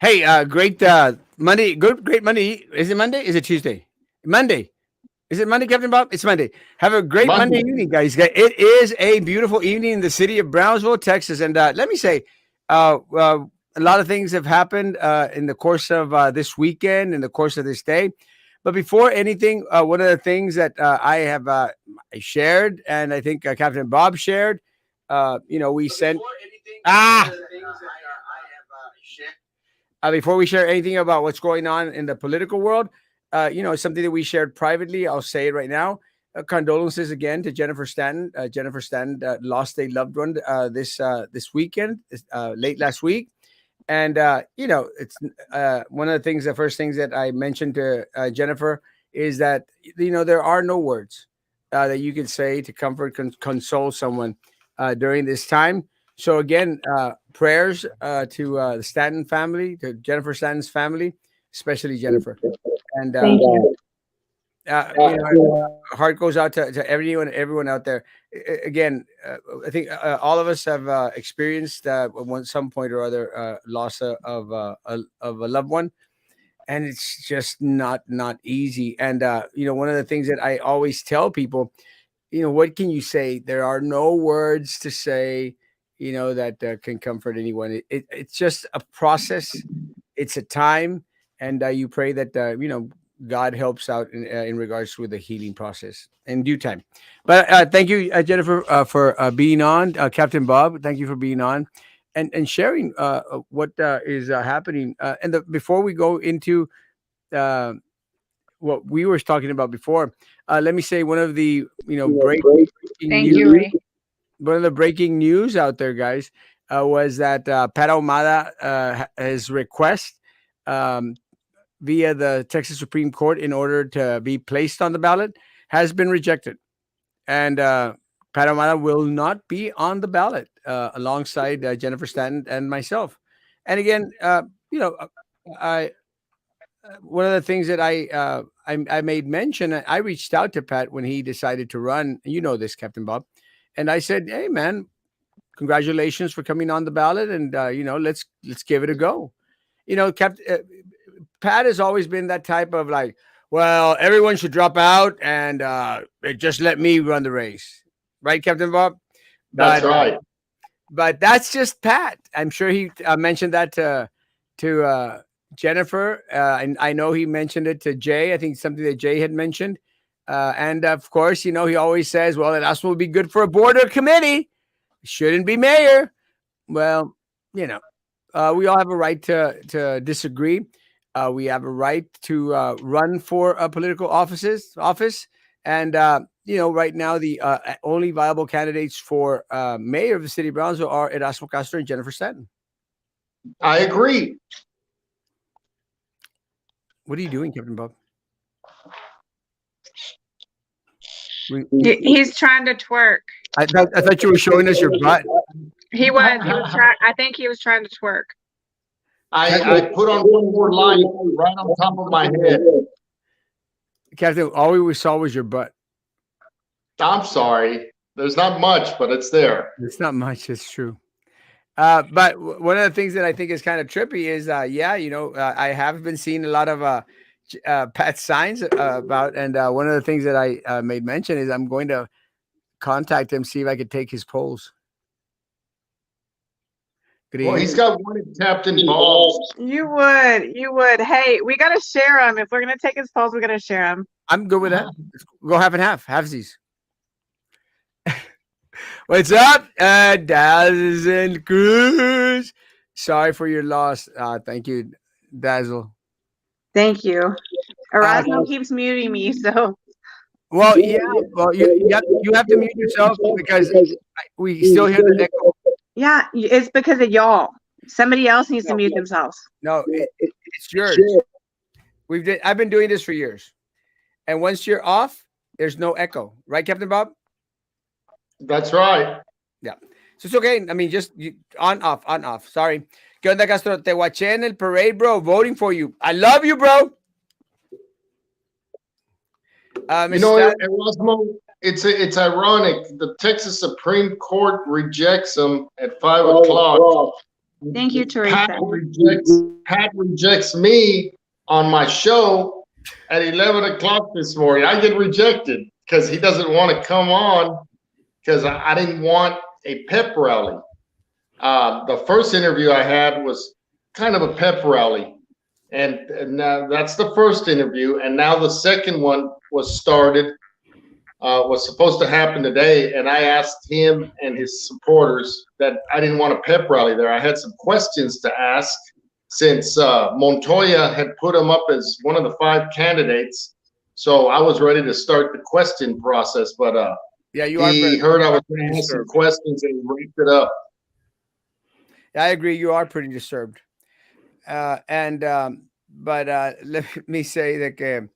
Hey, great Monday. Good, great Monday. Is it Monday? Is it Tuesday? Monday. Is it Monday, Captain Bob? It's Monday. Have a great Monday Monday. evening, guys. It is a beautiful evening in the city of Brownsville, Texas. And let me say, uh, uh, a lot of things have happened in the course of this weekend, in the course of this day. But before anything, one of the things that I shared, and I think Captain Bob shared, we sent. Ah, before we share anything about what's going on in the political world, something that we shared privately. I'll say it right now. Condolences again to Jennifer Stanton. Jennifer Stanton lost a loved one this weekend, late last week, and it's one of the things. The first things that I mentioned to Jennifer is that there are no words that you can say to comfort, console someone during this time. So again, prayers to the Stanton family, to Jennifer Stanton's family, especially Jennifer. And Thank you. heart goes out to everyone out there. Again, I think all of us have experienced at some point or other loss of a loved one, and it's just not easy. And one of the things that I always tell people, what can you say? There are no words to say, that can comfort anyone. It's just a process. It's a time, and you pray that God helps out in regards with the healing process in due time. But thank you, Jennifer, for being on. Captain Bob, thank you for being on and sharing what is happening. Before we go into uh, what we were talking about before, let me say one of the breaking Thank you, news. Ray. One of the breaking news out there, guys, was that Pat Ahumada, his request um, via the Texas Supreme Court in order to be placed on the ballot has been rejected, and Pat Ahumada will not be on the ballot alongside Jennifer Stanton and myself. And again, I one of the things that I made mention. I reached out to Pat when he decided to run. You know this, Captain Bob, and I said, "Hey, man, congratulations for coming on the ballot, and let's give it a go." Pat has always been that type of like, well, everyone should drop out and just let me run the race, right, Captain Bob? That's But right. that's just Pat. I'm sure he mentioned that to Jennifer, and I know he mentioned it to Jay. I think something that Jay had mentioned, and of course, he always says, "Well, Erasmo would be good for a board or committee. Shouldn't be mayor." Well, you know, we all have a right to disagree. We have a right to run for a political office, and right now the only viable candidates for mayor of the city of Brownsville are Erasmo Castro and Jennifer Stanton. I agree. What are you doing, Captain Bob? He's trying to twerk. I thought you were showing us your butt. He was. He was trying. I think he was trying to twerk. I put on one more light right on top of my head. Captain, all we saw was your butt. I'm sorry. There's not much, but it's there. It's not much. It's true. But one of the things that I think is kind of trippy is, I have been seeing a lot of Pat signs about, and one of the things that I made mention is I'm going to contact him, see if I could take his polls. Good Well, evening. he's got one in Captain Bob's. You would. You would. Hey, we gotta share him. If we're gonna take his polls, we gotta share him. I'm good with that. Let's go half and half. Halvesies. What's up, Dazzle Cruz? Sorry for your loss. Thank you, Dazzle. Thank you. Erasmo keeps muting me, so Well, yeah. Well, you have to mute yourself because we still hear the echo. yeah, it's because of y'all. Somebody else needs to mute themselves. No, it's yours. I've been doing this for years, and once you're off, there's no echo, right, Captain Bob? That's right. Yeah. So it's okay. I mean, just on, off, on, off. Sorry. ¿Qué onda, Castro? Te watché en el parade, bro. Voting for you. I love you, bro. You know, Erasmo, it's ironic. The Texas Supreme Court rejects them at 5 o'clock, Thank you, Pat Teresa. rejects me on my show at 11 o'clock this morning. I get rejected because he doesn't want to come on because I didn't want a pep rally. The first interview I had was kind of a pep rally. And now that's the first interview. And now the second one was started, was supposed to happen today. And I asked him and his supporters that I didn't want a pep rally there. I had some questions to ask since Montoya had put him up as one of the 5 candidates. So I was ready to start the question process. But yeah, he heard I was going to ask some questions and he wrapped it up. I agree. You are pretty disturbed. But let me say that,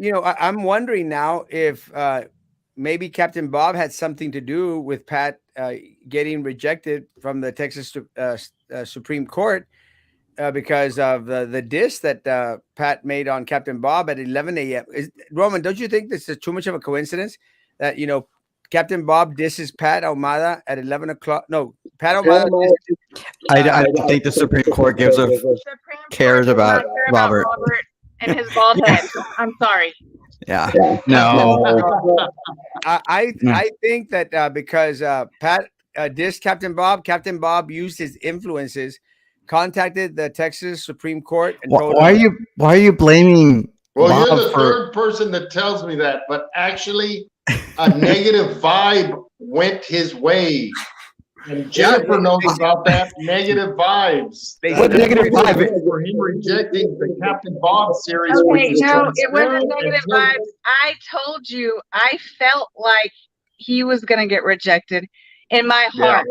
I'm wondering now if maybe Captain Bob had something to do with Pat getting rejected from the Texas Supreme Court because of the diss that Pat made on Captain Bob at 11 a.m. Roman, don't you think this is too much of a coincidence that, Captain Bob disses Pat Ahumada at 11 o'clock? No, Pat Ahumada. I don't think the Supreme Court gives a cares about Robert and his bald head. I'm sorry. Yeah. No. I think that because Pat dissed Captain Bob used his influences, contacted the Texas Supreme Court. And why are you blaming? Well, Bob you're the third person that tells me that, but actually, a negative vibe went his way. And Jennifer knows about that. Negative vibes. What negative vibe? For him rejecting the Captain Bob series. Okay, no, it wasn't negative vibes. I told you I felt like he was going to get rejected in my heart.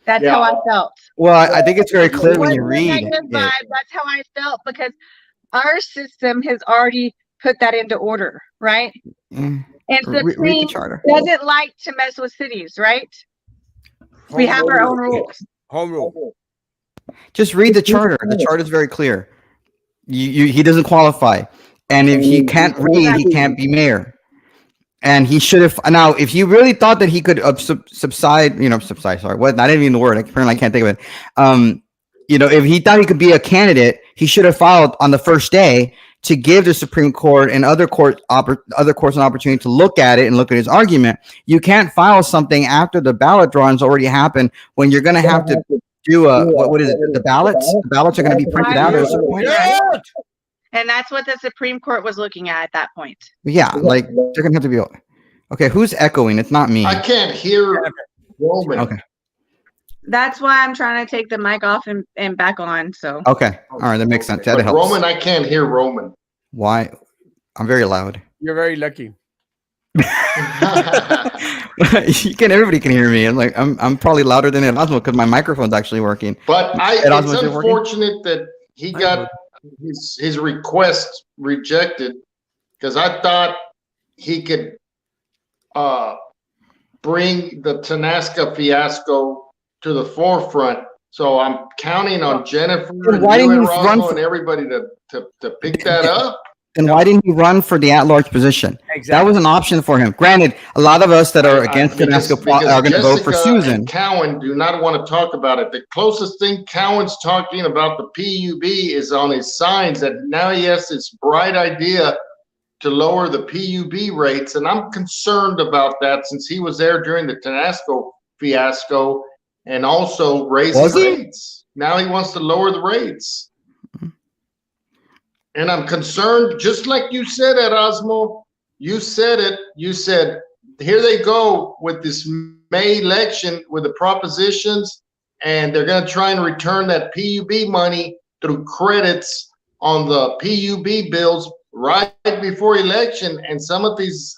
That's how I felt. Well, I think it's very clear when you read negative vibe. That's how I felt because our system has already put that into order, right? And Supreme doesn't like to mess with cities, right? We have our own rules. Home rule. Just read the charter. The charter is very clear. He doesn't qualify, and if he can't read, he can't be mayor. And he should have. Now, if he really thought that he could subside. Sorry, what? Not even the word. Apparently, I can't think of it. If he thought he could be a candidate, he should have filed on the first day to give the Supreme Court and other courts an opportunity to look at it and look at his argument. You can't file something after the ballot drawings already happened when you're going to have to do what is it? The ballots? The ballots are going to be printed out at a certain point. And that's what the Supreme Court was looking at that point. Yeah, like they're going to have to be. Okay, who's echoing? It's not me. I can't hear Roman. Okay. That's why I'm trying to take the mic off and back on. So okay, all right, that makes sense. That helps. Roman, I can't hear Roman. Why? I'm very loud. You're very lucky. Everybody can hear me. I'm probably louder than Erasmo because my microphone's actually working. But it's unfortunate that he got his request rejected because I thought he could bring the Tanasca fiasco to the forefront. So I'm counting on Jennifer and everybody to pick that up. And why didn't he run for the at-large position? Exactly. That was an option for him. Granted, a lot of us that are against Tanasca are going to vote for Susan. And Cowan do not want to talk about it. The closest thing Cowan's talking about the PUB is on his signs that now he has this bright idea to lower the PUB rates. And I'm concerned about that since he was there during the Tanasco fiasco and also raise the rates. Now he wants to lower the rates. And I'm concerned, just like you said, Erasmo, you said it. You said, here they go with this May election with the propositions, and they're going to try and return that PUB money through credits on the PUB bills right before election. And some of these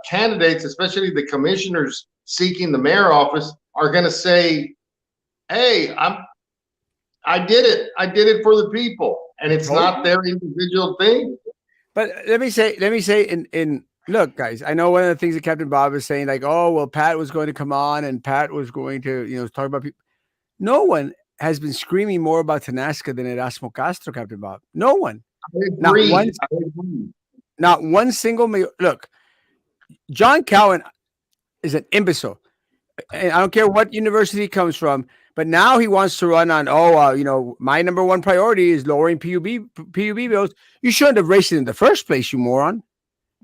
candidates, especially the commissioners seeking the mayor office, are going to say, hey, I did it. I did it for the people. And it's not their individual thing. But let me say, in look, guys, I know one of the things that Captain Bob is saying, like, oh, well, Pat was going to come on and Pat was going to, talk about people. No one has been screaming more about Tanasca than Erasmo Castro, Captain Bob. No one. Not one single. Look, John Cowan is an imbecile. And I don't care what university he comes from, But now he wants to run on, my number one priority is lowering PUB bills. You shouldn't have raced it in the first place, you moron.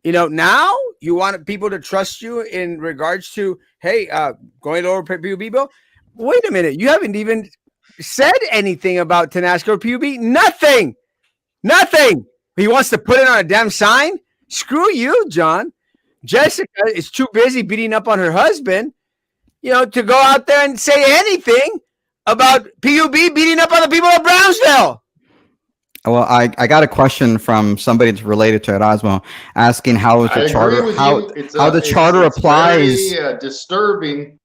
Now you want people to trust you in regards to, hey, going lower PUB bill. Wait a minute. You haven't even said anything about Tenasco or PUB. Nothing. He wants to put it on a damn sign. Screw you, John. Jessica is too busy beating up on her husband, to go out there and say anything about PUB beating up on the people of Brownsville. Well, I got a question from somebody that's related to Erasmo, asking how the charter charter applies. Very disturbing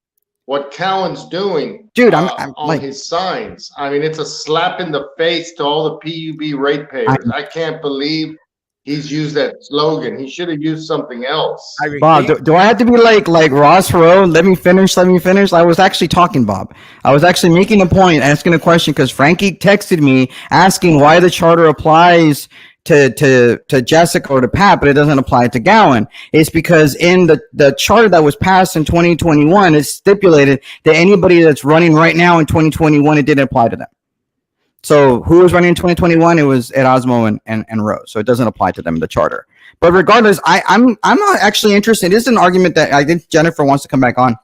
what Cowan's doing, dude. I'm on his signs. I mean, it's a slap in the face to all the PUB ratepayers. I can't believe he's used that slogan. He should have used something else. Bob, do I have to be like Ross Rowe? Let me finish. I was actually talking, Bob. I was actually making a point, asking a question, because Frankie texted me asking why the charter applies to Jessica or to Pat, but it doesn't apply to Gowan. It's because in the charter that was passed in 2021, it stipulated that anybody that's running right now in 2021, it didn't apply to them. So who was running in 2021? It was Erasmo and Rose. So it doesn't apply to them, the charter. But regardless, I'm not actually interested. This is an argument that I think Jennifer wants to come back on.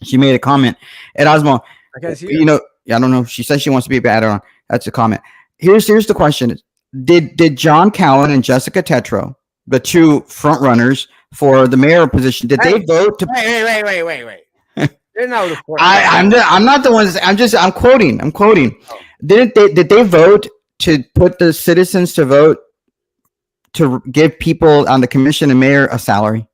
She made a comment. Erasmo, I don't know. She says she wants to be a bad on. That's a comment. Here's the question. Did John Cowan and Jessica Tetro, the two front runners for the mayor position, did they vote to? Wait. They're not the front. I'm not the ones. I'm quoting. Oh. Did they vote to put the citizens to vote to give people on the commission and mayor a salary?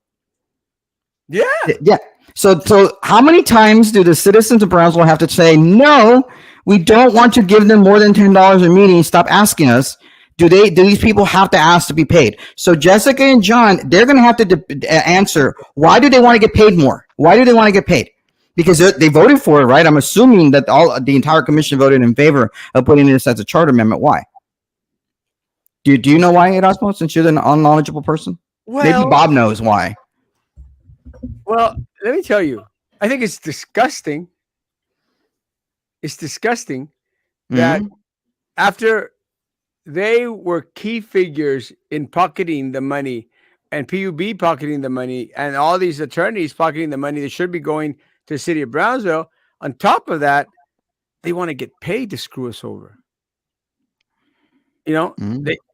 Yeah. Yeah. So how many times do the citizens of Brownsville have to say, no, we don't want to give them more than $10 a meeting. Stop asking us. Do these people have to ask to be paid? So Jessica and John, they're going to have to answer, why do they want to get paid more? Why do they want to get paid? Because they voted for it, right? I'm assuming that the entire commission voted in favor of putting this as a charter amendment. Why? Do you know why, Erasmo, since you're an unknowledgeable person? Well, maybe Bob knows why. Well, let me tell you. I think it's disgusting. It's disgusting that after they were key figures in pocketing the money and PUB pocketing the money and all these attorneys pocketing the money that should be going to the city of Brownsville. On top of that, they want to get paid to screw us over. They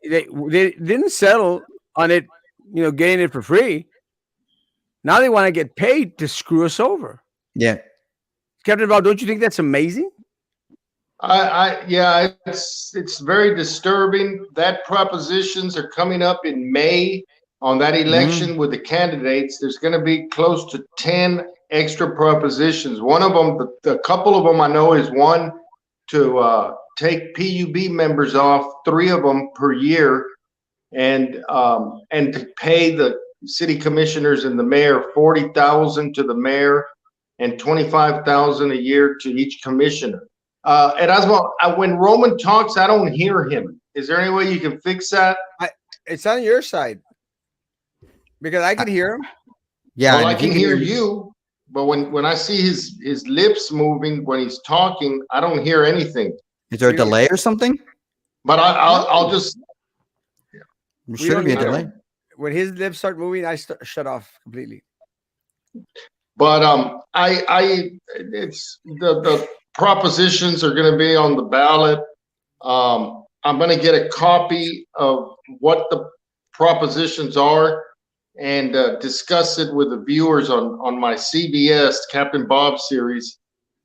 didn't settle on it, getting it for free. Now they want to get paid to screw us over. Yeah. Captain Bob, don't you think that's amazing? Yeah, it's very disturbing. That propositions are coming up in May on that election with the candidates. There's going to be close to 10 extra propositions. One of them, a couple of them I know, is one to take PUB members off, 3 of them per year, and to pay the city commissioners and the mayor $40,000 to the mayor and $25,000 a year to each commissioner. Erasmo, when Roman talks, I don't hear him. Is there any way you can fix that? It's on your side because I can hear him. Yeah, well, I can hear you, but when I see his lips moving when he's talking, I don't hear anything. Is there a delay or something? But I'll just. Should be a delay. When his lips start moving, I shut off completely. But it's the propositions are going to be on the ballot. I'm going to get a copy of what the propositions are and discuss it with the viewers on my CBS Captain Bob series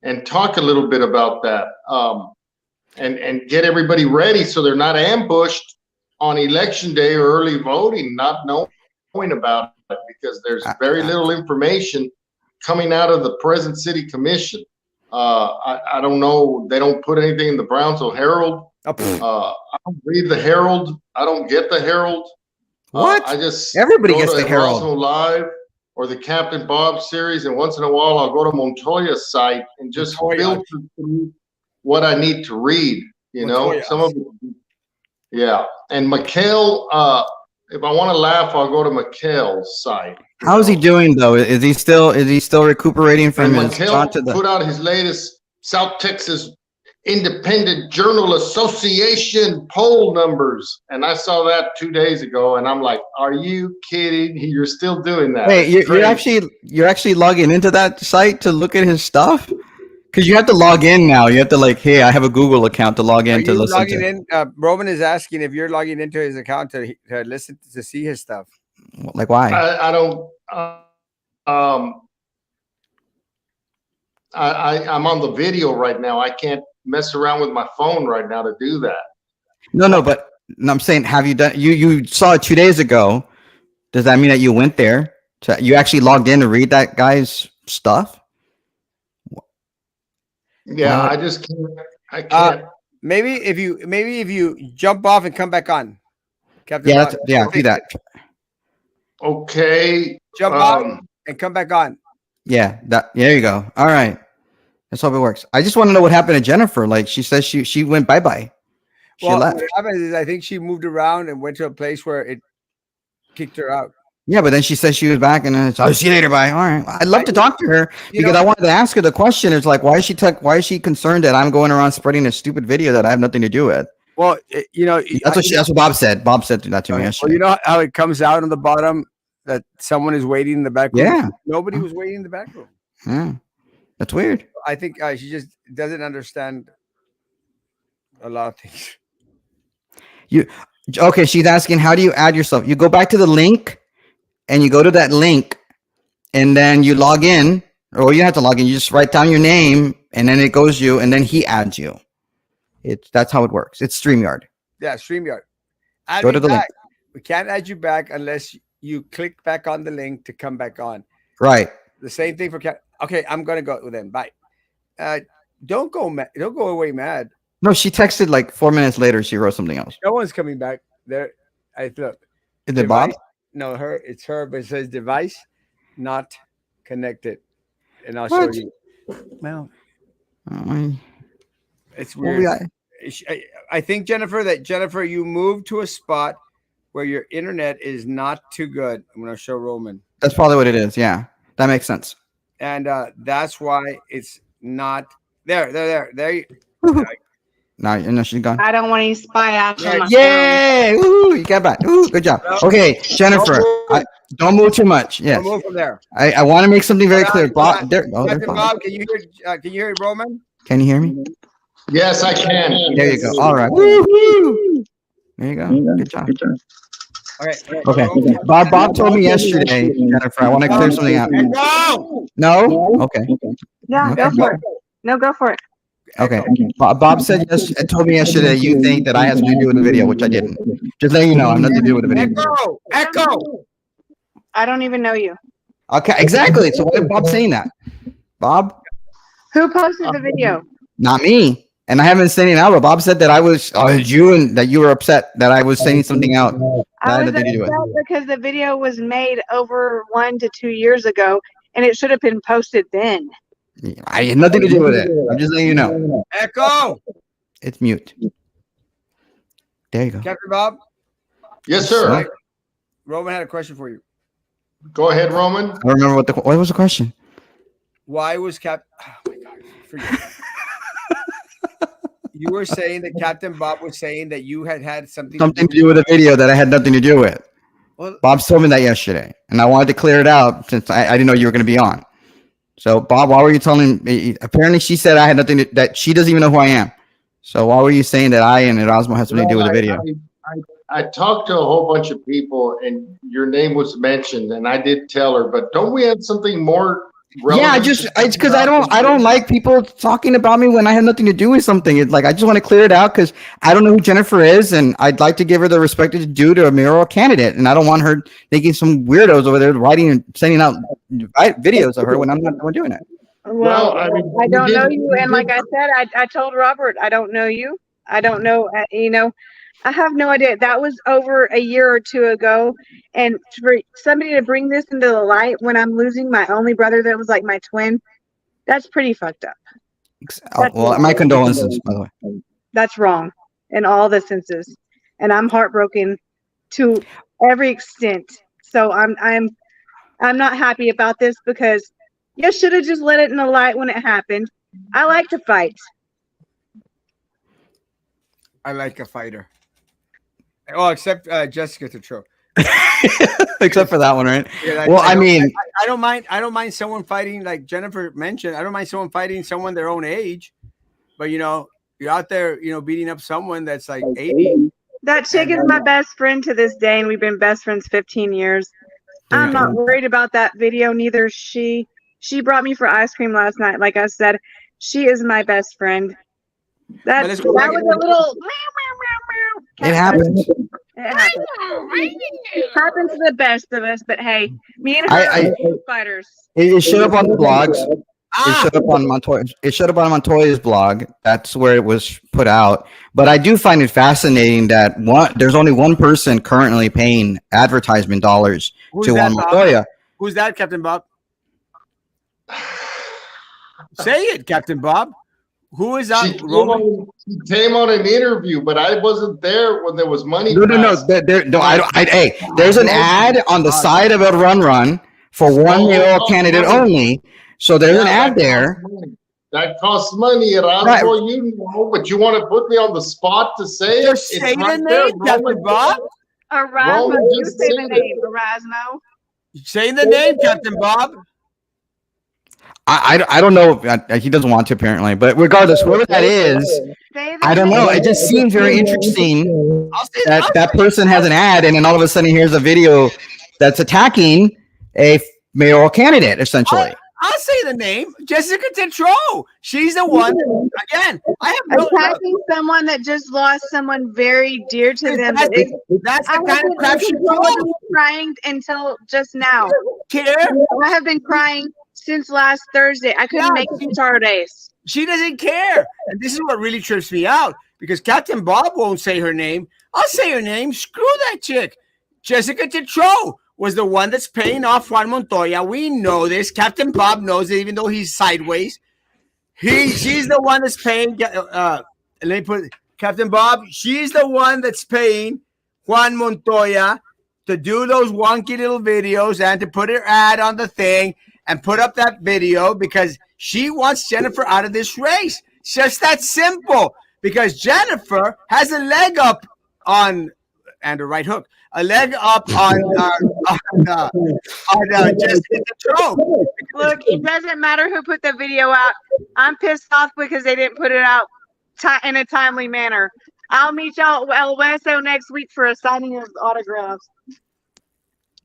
and talk a little bit about that and get everybody ready so they're not ambushed on election day or early voting, not knowing about it, because there's very little information coming out of the present city commission. I don't know. They don't put anything in the Brownsville Herald. I don't read the Herald. I don't get the Herald. What? I just everybody gets the Herald Live or the Captain Bob series, and once in a while I'll go to Montoya's site and just filter through what I need to read. Some of it. Yeah, and Mikhail. If I want to laugh, I'll go to Mikhail's site. How's he doing though? Is he still recuperating from his? Mikhail put out his latest South Texas Independent Journal Association poll numbers, and I saw that 2 days ago, and I'm like, "Are you kidding? You're still doing that?" Wait, you're actually logging into that site to look at his stuff? Because you have to log in now. You have to like, hey, I have a Google account to log Are in to you listen logging to. in? Roman is asking if you're logging into his account to listen to see his stuff. Like, why? I don't. Um, I'm on the video right now. I can't mess around with my phone right now to do that. No, but I'm saying, have you done? You saw it 2 days ago. Does that mean that you went there? You actually logged in to read that guy's stuff? Yeah, I just can't. I can't. Maybe if you jump off and come back on, Captain. Yeah, Bob, do that. Okay. Jump out and come back on. Yeah, there you go. All right. Let's hope it works. I just want to know what happened to Jennifer. Like she says she went bye-bye. She left. What happened is I think she moved around and went to a place where it kicked her out. Yeah, but then she said she was back, and then it's, oh, see you later, bye. All right. I'd love to talk to her because I wanted to ask her the question. It's like, why is she concerned that I'm going around spreading a stupid video that I have nothing to do with? Well, that's what Bob said. Bob said that to me yesterday. Well, you know how it comes out on the bottom that someone is waiting in the back room? Yeah. Nobody was waiting in the back room. Yeah. That's weird. I think she just doesn't understand a lot of things. Okay, she's asking, how do you add yourself? You go back to the link, and you go to that link, and then you log in, or you don't have to log in. You just write down your name, and then it goes you, and then he adds you. That's how it works. It's StreamYard. Yeah, StreamYard. Go to the link. We can't add you back unless you click back on the link to come back on. Right. The same thing for Cat. Okay, I'm gonna go then. Bye. Don't go away mad. No, she texted like 4 minutes later. She wrote something else. No one's coming back. There, I look. Is it Bob? No, it's her, but it says device not connected, and I'll show you. Well, it's weird. I think Jennifer, you moved to a spot where your internet is not too good. I'm gonna show Roman. That's probably what it is. Yeah, that makes sense. And that's why it's not there. No, she's gone. I don't want any spy apps on my Yay! Ooh, you got back. Ooh, good job. Okay, Jennifer, don't move too much. Yes. Don't move from there. I want to make something very clear. Bob, Bob, can you hear Roman? Can you hear me? Yes, I can. There you go. All right. Woo-hoo. There you go. Good job. Okay. Bob told me yesterday, Jennifer, I want to clear something out. No? Okay. Yeah, go for it. No, go for it. Okay. Bob said told me yesterday you think that I had something to do with the video, which I didn't. Just letting you know, I have nothing to do with the video. Echo. I don't even know you. Okay, exactly. So why is Bob saying that? Bob? Who posted the video? Not me. And I haven't said anything out, but Bob said that I was you and that you were upset that I was saying something out. I was upset because the video was made over 1 to 2 years ago, and it should have been posted then. I had nothing to do with it. I'm just letting you know. Echo. It's mute. There you go. Captain Bob. Yes, sir. Roman had a question for you. Go ahead, Roman. I don't remember what was the question. Why was Oh my God! Forget it. You were saying that Captain Bob was saying that you had something to do with a video that I had nothing to do with. Well, Bob told me that yesterday, and I wanted to clear it out since I didn't know you were going to be on. So, Bob, why were you telling me? Apparently, she said I had nothing that she doesn't even know who I am. So, why were you saying that I and Erasmo had something to do with the video? I talked to a whole bunch of people, and your name was mentioned, and I did tell her. But don't we have something more? Yeah, it's because I don't like people talking about me when I have nothing to do with something. It's like I just want to clear it out because I don't know who Jennifer is, and I'd like to give her the respect it's due to a mayoral candidate, and I don't want her thinking some weirdos over there writing and sending out videos of her when I'm not the one doing it. Well, I don't know you, and like I said, I told Robert I don't know you. I don't know, I have no idea. That was over a year or two ago. And for somebody to bring this into the light when I'm losing my only brother that was like my twin, that's pretty fucked up. Well, my condolences, by the way. That's wrong in all the senses. And I'm heartbroken to every extent. So I'm not happy about this because you should have just let it in the light when it happened. I like to fight. I like a fighter. Oh, except Jessica Tetro. Except for that one, right? Yeah, Well, I mean, I don't mind. I don't mind someone fighting, like Jennifer mentioned. I don't mind someone fighting someone their own age, but you're out there, beating up someone that's like 80. That chick is my best friend to this day, and we've been best friends 15 years. I'm not worried about that video. Neither is she. She brought me for ice cream last night. Like I said, she is my best friend. That was a little. it happens. It happens to the best of us, but hey, me and her are fighters. It showed up on the blogs. It showed up on Montoya. It showed up on Montoya's blog. That's where it was put out. But I do find it fascinating that there's only one person currently paying advertisement dollars to Montoya. Who's that, Captain Bob? Say it, Captain Bob. Who is that? She came on an interview, but I wasn't there when there was money. No. Hey, there's an ad on the side of a run for one mayoral candidate only. So there's an ad there. That costs money, Erasmo. Right. You know, but you want to put me on the spot to say it? Say the name, Captain Bob. Erasmo, you say the name, Erasmo. Say the name, Captain Bob. I don't know. He doesn't want to, apparently. But regardless, whoever that is, I don't know. It just seems very interesting that person has an ad, and then all of a sudden here's a video that's attacking a mayoral candidate, essentially. I'll say the name, Jessica Tetro. She's the one. Again, I have attacking someone that just lost someone very dear to them. That's the kind of crap she was crying until just now. I have been crying since last Thursday. I couldn't make it Saturdays. She doesn't care, and this is what really trips me out because Captain Bob won't say her name. I'll say her name. Screw that chick. Jessica Tetro was the one that's paying off Juan Montoya. We know this. Captain Bob knows it, even though he's sideways. She's the one that's paying. Let me put Captain Bob. She's the one that's paying Juan Montoya to do those wonky little videos and to put her ad on the thing and put up that video because she wants Jennifer out of this race. It's just that simple. Because Jennifer has a leg up on and a right hook. A leg up on Jessica Tetro. Look, it doesn't matter who put the video out. I'm pissed off because they didn't put it out in a timely manner. I'll meet y'all at El Hueso next week for a signing of autographs.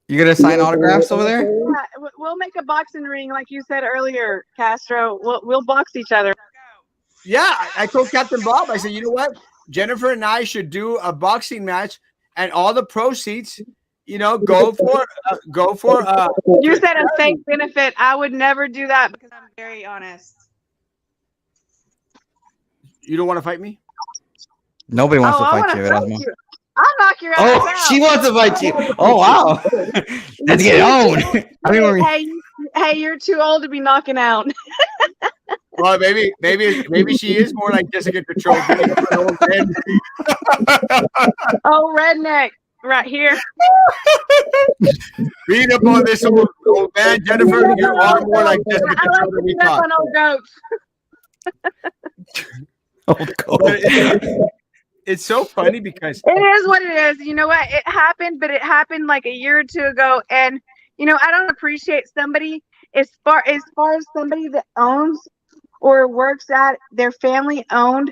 You gonna sign autographs over there? Yeah, we'll make a boxing ring like you said earlier, Castro. We'll box each other. Yeah, I told Captain Bob. I said, you know what? Jennifer and I should do a boxing match. And all the proceeds, go for. You said a fake benefit. I would never do that because I'm very honest. You don't want to fight me? Nobody wants to fight you, Erasmo. I'll knock your ass out. She wants to fight you. Oh wow, let's get on. Hey, you're too old to be knocking out. Well, maybe she is more like Jessica Tetro. Oh, redneck, right here. Beat up on this old man, Jennifer. You are more like Jessica Tetro than we thought. On old goats. It's so funny because it is what it is. You know what? It happened, but it happened like a year or two ago, and I don't appreciate somebody as far as somebody that owns or works at their family-owned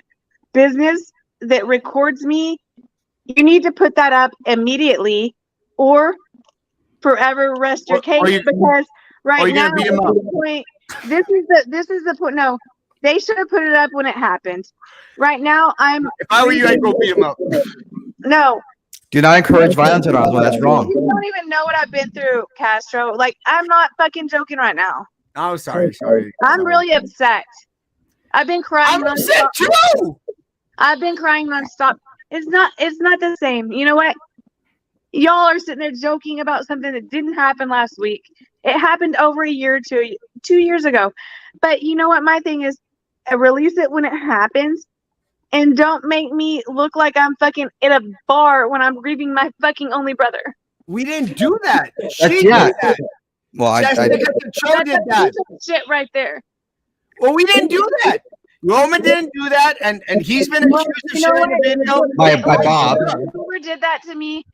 business that records me. You need to put that up immediately, or forever rest your case. Because right now, this is the point. No, they should have put it up when it happened. Right now, if I were you, I'd go beat him up. No. Do not encourage violence, Erasmo. That's wrong. You don't even know what I've been through, Castro. Like, I'm not fucking joking right now. Oh, sorry. I'm really upset. I've been crying. I'm upset too. I've been crying nonstop. It's not the same. You know what? Y'all are sitting there joking about something that didn't happen last week. It happened over a year or 2 years ago. But you know what? My thing is, release it when it happens. And don't make me look like I'm fucking in a bar when I'm grieving my fucking only brother. We didn't do that. She did that. Well, I did that. Shit right there. Well, we didn't do that. Roman didn't do that, and he's been accused of sharing the video by Bob. Whoever did that to me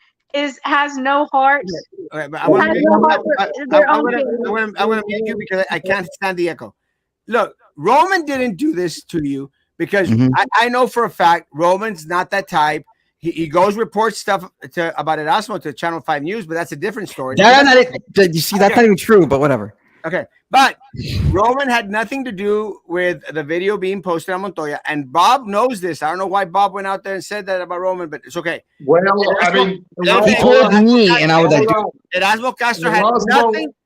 has no heart. Okay, but I want Has to. no heart for their own I'm gonna mute you because I can't stand the echo. Look, Roman didn't do this to you because Mhm. I know for a fact Roman's not that type. He goes reports stuff about Erasmo to Channel 5 News, but that's a different story. You see, that's not even true, but whatever. Okay, but Roman had nothing to do with the video being posted on Montoya, and Bob knows this. I don't know why Bob went out there and said that about Roman, but it's okay. Well, I mean, He told me, and I was like, Erasmo Castro had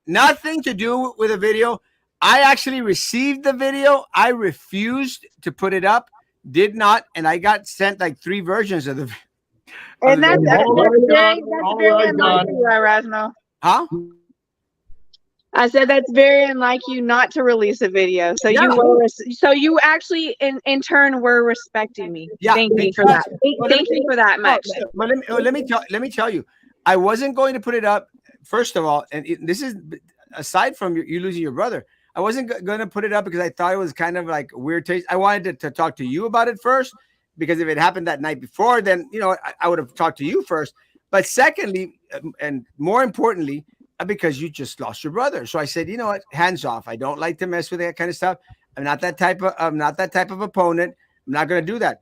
nothing to do with the video. I actually received the video. I refused to put it up, did not, and I got sent like 3 versions of the video. And that's very right, unlike you, Erasmo. Huh? I said that's very unlike you not to release a video. So you actually in turn were respecting me. Yeah, Thank you for that. Thank you for that much. But let me tell you, I wasn't going to put it up. First of all, and this is aside from you losing your brother, I wasn't going to put it up because I thought it was kind of like weird taste. I wanted to talk to you about it first, because if it happened that night before, then I would have talked to you first. But secondly, and more importantly, because you just lost your brother. So I said, you know what, hands off. I don't like to mess with that kind of stuff. I'm not that type of opponent. I'm not going to do that.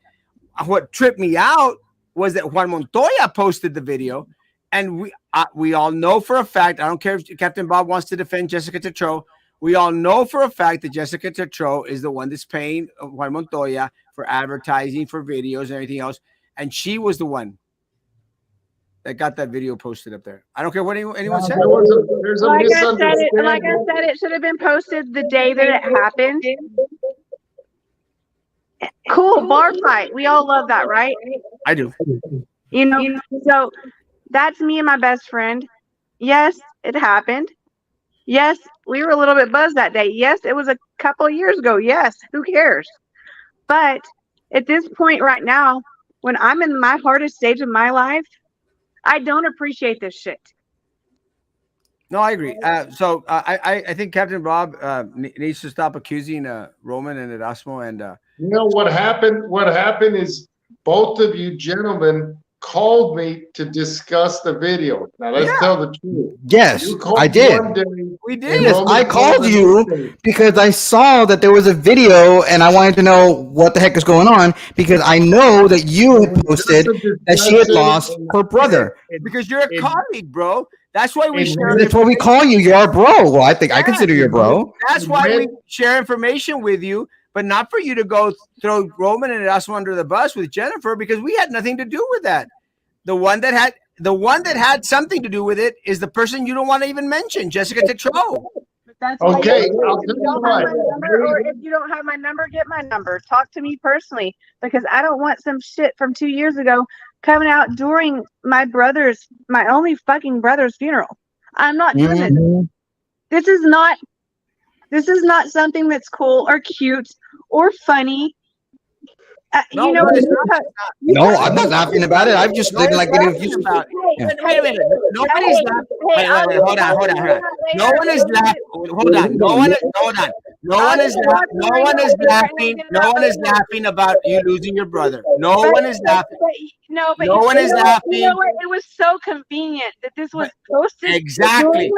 What tripped me out was that Juan Montoya posted the video, and we all know for a fact, I don't care if Captain Bob wants to defend Jessica Tetreault, we all know for a fact that Jessica Tetreault is the one that's paying Juan Montoya for advertising, for videos and everything else. And she was the one that got that video posted up there. I don't care what anyone said. There's a misunderstanding. Like I said, it should have been posted the day that it happened. Cool, bar fight. We all love that, right? I do. So that's me and my best friend. Yes, it happened. Yes, we were a little bit buzzed that day. Yes, it was a couple of years ago. Yes, who cares? But at this point right now, when I'm in my hardest stage of my life, I don't appreciate this shit. No, I agree. So I think Captain Bob needs to stop accusing Roman and Erasmo. And you know what happened? What happened is both of you gentlemen called me to discuss the video. Now let's tell the truth. Yes, I did. We did. Yes, I called you because I saw that there was a video and I wanted to know what the heck is going on, because I know that you had posted that she had lost her brother. Because you're a colleague, bro. That's why we share. That's what we call you. You're our bro. Well, I think I consider you a bro. That's why we share information with you, but not for you to go throw Roman and Erasmo under the bus with Jennifer, because we had nothing to do with that. The one that had something to do with it is the person you don't want to even mention, Jessica Tetreault. Okay, or if you don't have my number, get my number. Talk to me personally, because I don't want some shit from 2 years ago coming out during my only fucking brother's funeral. I'm not doing it. This is not something that's cool or cute or funny. No, no, I'm not laughing about it. I've just been like getting confused about it. Wait a minute. Nobody's laughing. Wait, hold on. No one is laughing. Hold on. No one is laughing about you losing your brother. No one is laughing. No one is laughing. You know what? It was so convenient that this was posted. Exactly,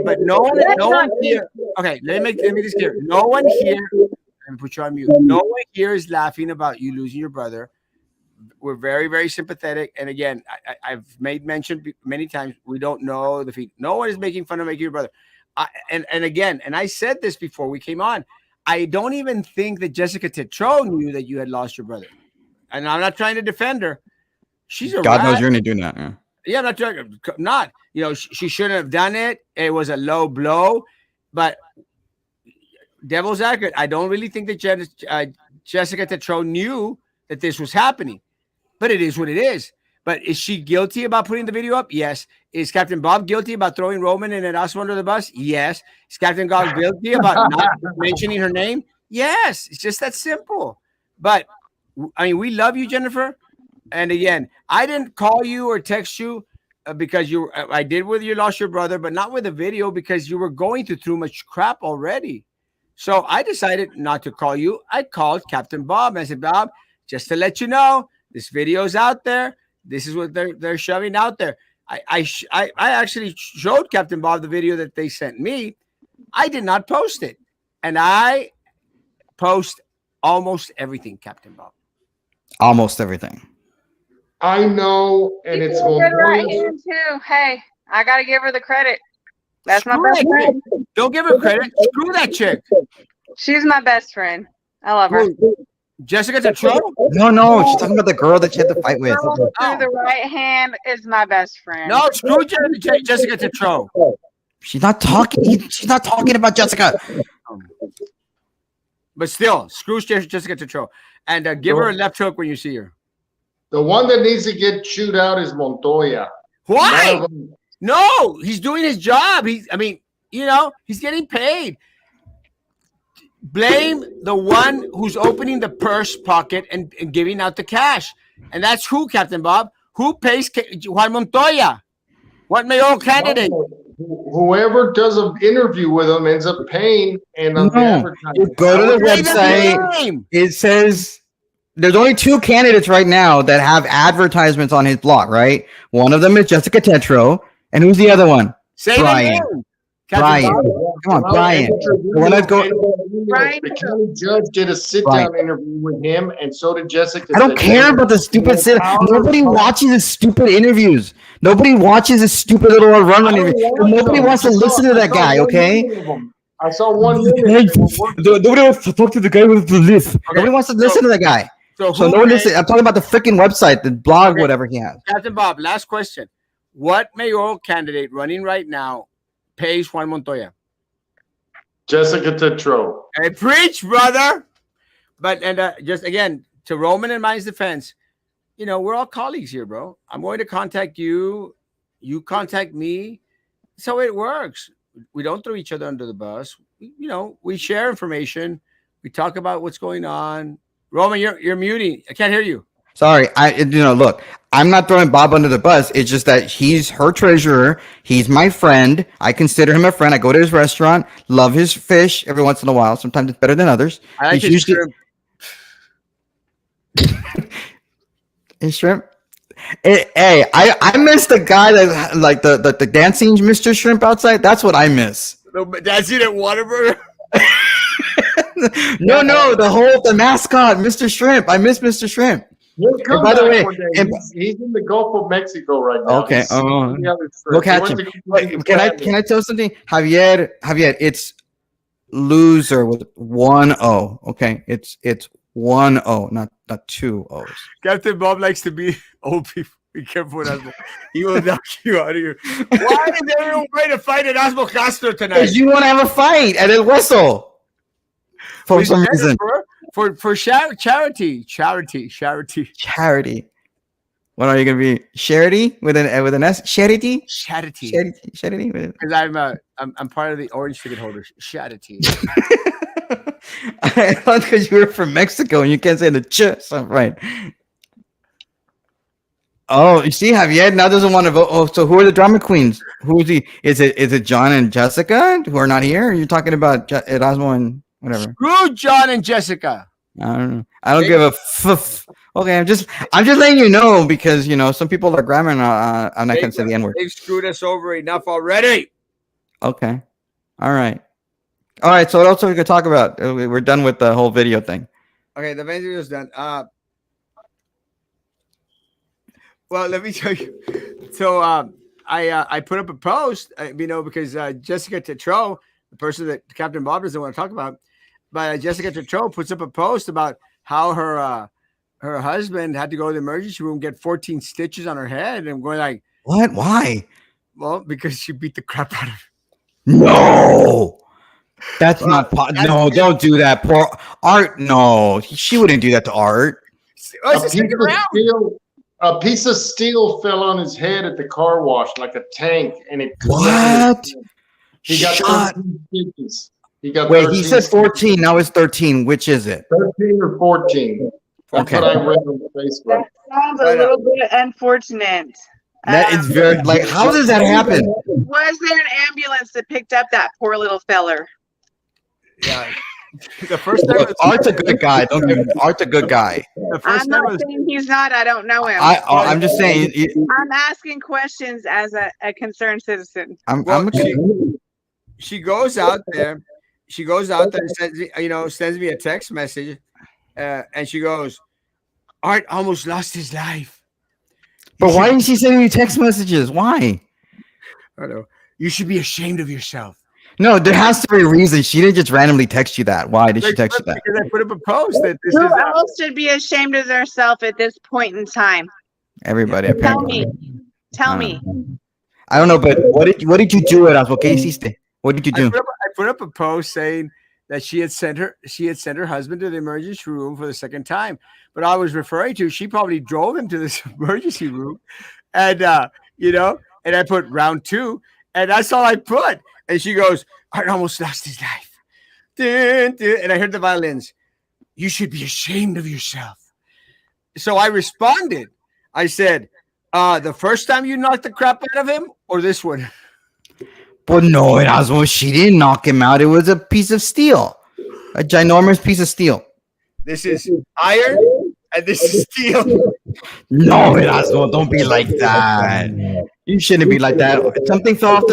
but no one here. Okay, let me this clear. No one here. And put you on mute. No one here is laughing about you losing your brother. We're very, very sympathetic. And again, I've made mention many times, we don't know the feet. No one is making fun of making your brother. And again, and I said this before we came on, I don't even think that Jessica Tetreault knew that you had lost your brother. And I'm not trying to defend her. She's a God rat. knows you're not doing that. Yeah, I'm not trying. Not. She shouldn't have done it. It was a low blow, but. Devil's advocate, I don't really think that Jessica Tetreault knew that this was happening, but it is what it is. But is she guilty about putting the video up? Yes. Is Captain Bob guilty about throwing Roman and Erasmo under the bus? Yes. Is Captain Bob guilty about not mentioning her name? Yes. It's just that simple. But I mean, we love you, Jennifer. And again, I didn't call you or text you because I did with you lost your brother, but not with a video, because you were going through too much crap already. So I decided not to call you. I called Captain Bob. And I said, Bob, just to let you know, this video's out there. This is what they're shoving out there. I actually showed Captain Bob the video that they sent me. I did not post it. And I post almost everything, Captain Bob. Almost everything. I know, and it's Good right Montoya. hand too. Hey, I gotta give her the credit. That's my Screw best that friend. chick. Don't give her credit. Screw that chick. She's my best friend. I love her. Who? Jessica Tetro? No, she's talking about the girl that she had to fight with. Girl through the right hand is my best friend. No, screw Jessica Tetro. She's not talking. She's not talking about Jessica. But still, screw Jessica Tetro. And give her a left hook when you see her. The one that needs to get chewed out is Montoya. Why? None of them- No, he's doing his job. He's getting paid. Blame the one who's opening the purse pocket and giving out the cash. And that's who, Captain Bob? Who pays Juan Montoya? What mayoral candidate? Whoever does an interview with him ends up paying and on the No, advertising. go to the Say the website. name. It says there's only 2 candidates right now that have advertisements on his blog, right? One of them is Jessica Tetro, and who's the other one? Say Brian. the name. Brian. Captain Bob. Come on, Brian. The one that's going. Brian. The county judge did a sit-down interview with him, and so did Jessica. I don't care about the stupid sit. Nobody watches his stupid interviews. Nobody watches his stupid little run interview. Nobody wants to listen to that guy, okay? I saw 1 minute. Nobody wants to talk to the guy with the list. Nobody wants to listen to that guy. So who no one pays- listen. I'm talking about the freaking website, the blog, Okay. whatever he has. Captain Bob, last question. What mayoral candidate running right now pays Juan Montoya? Jessica Tetro. Hey, preach, brother. But just again, to Roman and mine's defense, we're all colleagues here, bro. I'm going to contact you. You contact me. That's how it works. We don't throw each other under the bus. We share information. We talk about what's going on. Roman, you're muting. I can't hear you. Sorry, look, I'm not throwing Bob under the bus. It's just that he's her treasurer. He's my friend. I consider him a friend. I go to his restaurant, love his fish every once in a while. Sometimes it's better than others. I like He's his shrimp. His shrimp. Hey, I miss the guy that like the dancing Mr. Shrimp outside. That's what I miss. Dancing at Whataburger. No, the mascot, Mr. Shrimp. I miss Mr. Shrimp. He'll come by the back way, one day. He's in the Gulf of Mexico right now. Okay, He's seeing the other We'll trip. catch He him. went to Wait, his can family. I tell something? Javier, it's loser with 1 O. Okay, it's 1 O, not 2 O's. Captain Bob likes to be old people. Be careful with Erasmo. He will knock you out of here. Why is everyone going to fight Erasmo Castro tonight? Because you want to have a fight and then whistle for We some did it reason. For charity. Charity. What are you gonna be? Charity with an S? Charity? Charity. Because I'm part of the orange ticket holders. Charity. I thought because you were from Mexico and you can't say the ch. So, right. Oh, you see, Javier now doesn't want to vote. Oh, so who are the drama queens? Who is he? Is it John and Jessica who are not here? Or are you talking about Erasmo and whatever? Screw John and Jessica. I don't know. I don't give a f. Okay, I'm just letting you know because some people are grammar and I'm not gonna say the N word. They've screwed us over enough already. Okay, all right. So what else are we gonna talk about? We're done with the whole video thing. Okay, the video is done. Well, let me tell you. So I put up a post, because Jessica Tetro, the person that Captain Bob doesn't want to talk about, but Jessica Tetro puts up a post about how her husband had to go to the emergency room, get 14 stitches on her head, and I'm going like, what? Why? well, because she beat the crap out of him. No, that's not. No, don't do that. Poor Art. No, she wouldn't do that to Art. Oh, it's the second round. A piece of steel fell on his head at the car wash like a tank, and it. What? He got Shut. 13 stitches. He got. Wait, 13 he said 14. Now it's 13. Which is it? 13 or 14. That's Okay. what I read on Facebook. That sounds a little bit unfortunate. That is very like. How does that happen? Was there an ambulance that picked up that poor little feller? Yeah. The first time, Look, Art's a good guy. Don't give me. Art's a good guy. the I'm first time not was saying he's not. I don't know him. I'm just saying. I'm asking questions as a concerned citizen. well. I'm a good. She goes out there. She goes out there and sends me a text message, and she goes, "Art almost lost his life." But why is she sending you text messages? Why? I don't know. You should be ashamed of yourself. No, there has to be a reason. She didn't just randomly text you that. Why did she text you that? Because I put up a post that this Who is. else should be ashamed of themselves at this point in time? Everybody, Tell apparently. me. Tell me. I don't know, but what did you do, Erasmo? ¿Qué hiciste? What did you do? I put up a post saying that she had sent her husband to the emergency room for the second time. But I was referring to, she probably drove him to this emergency room, and and I put round 2, and that's all I put. And she goes, "Art almost lost his life." Dun, dun. And I heard the violins. You should be ashamed of yourself. So I responded. I said, the first time you knocked the crap out of him, or this one? But no, Erasmo, she didn't knock him out. It was a piece of steel, a ginormous piece of steel. This is iron, and this is steel. No, Erasmo, don't be like that. You shouldn't be like that. Something fell off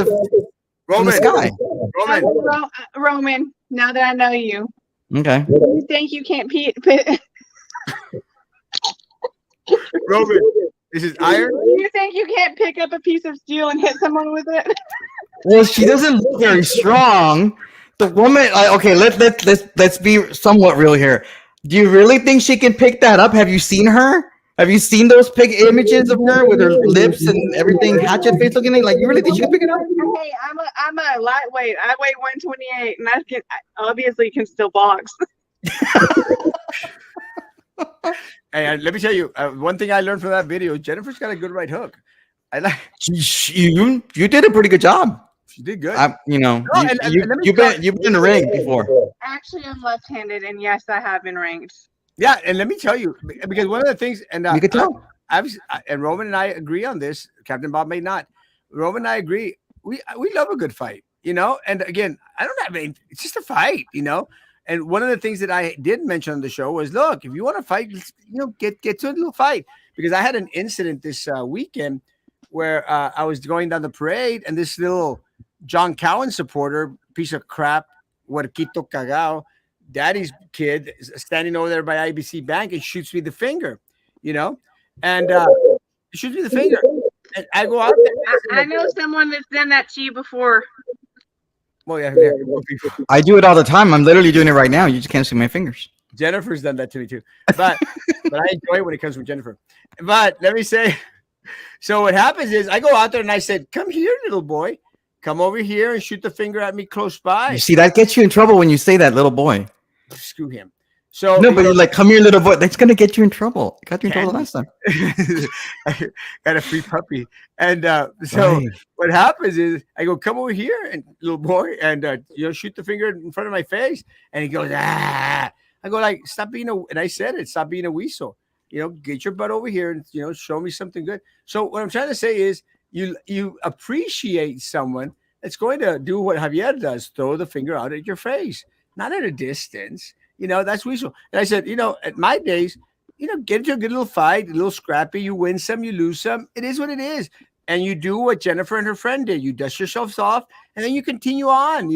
from the sky. Roman, now that I know you, Okay. you think you can't Roman, this is iron. you think you can't pick up a piece of steel and hit someone with it? Well, she doesn't look very strong. The woman, okay, let's be somewhat real here. Do you really think she can pick that up? Have you seen her? Have you seen those images of her with her lips and everything, hatchet face looking like? You really think she can pick it up? Hey, I'm a lightweight. I weigh 128, and I obviously can still box. Hey, let me tell you one thing I learned from that video. Jennifer's got a good right hook. I like. You did a pretty good job. She did good. You've been in the ring before. Actually, I'm left-handed, and yes, I have been ranked. Yeah, and let me tell you, because one of the things, and You could tell. and Roman and I agree on this. Captain Bob may not. Roman and I agree. We love a good fight, And again, I don't have any. It's just a fight, And one of the things that I did mention on the show was, look, if you want to fight, get to a little fight. Because I had an incident this weekend where I was going down the parade, and this little John Cowan supporter, piece of crap, Huerquito Cagao, daddy's kid, is standing over there by IBC Bank and shoots me the finger, and shoots me the finger. And I go out there. I know someone that's done that to you before. Well, yeah. I do it all the time. I'm literally doing it right now. You just can't see my fingers. Jennifer's done that to me too, but I enjoy it when it comes from Jennifer. But let me say, so what happens is I go out there and I said, "Come here, little boy, come over here and shoot the finger at me close by." You see, that gets you in trouble when you say that, little boy. Screw him. So no, but you're like, "Come here, little boy." That's gonna get you in trouble. It got you in trouble last time. I got a free puppy, and so right. What happens is I go, "Come over here, and little boy, and shoot the finger in front of my face," and he goes, "Ah." I go like, "Stop being and I said it, stop being a weasel. Get your butt over here and show me something good." So what I'm trying to say is, you appreciate someone that's going to do what Javier does, throw the finger out at your face, not at a distance. That's weasel. And I said, at my days, get into a good little fight, a little scrappy. You win some, you lose some. It is what it is. And you do what Jennifer and her friend did. You dust yourselves off, and then you continue on.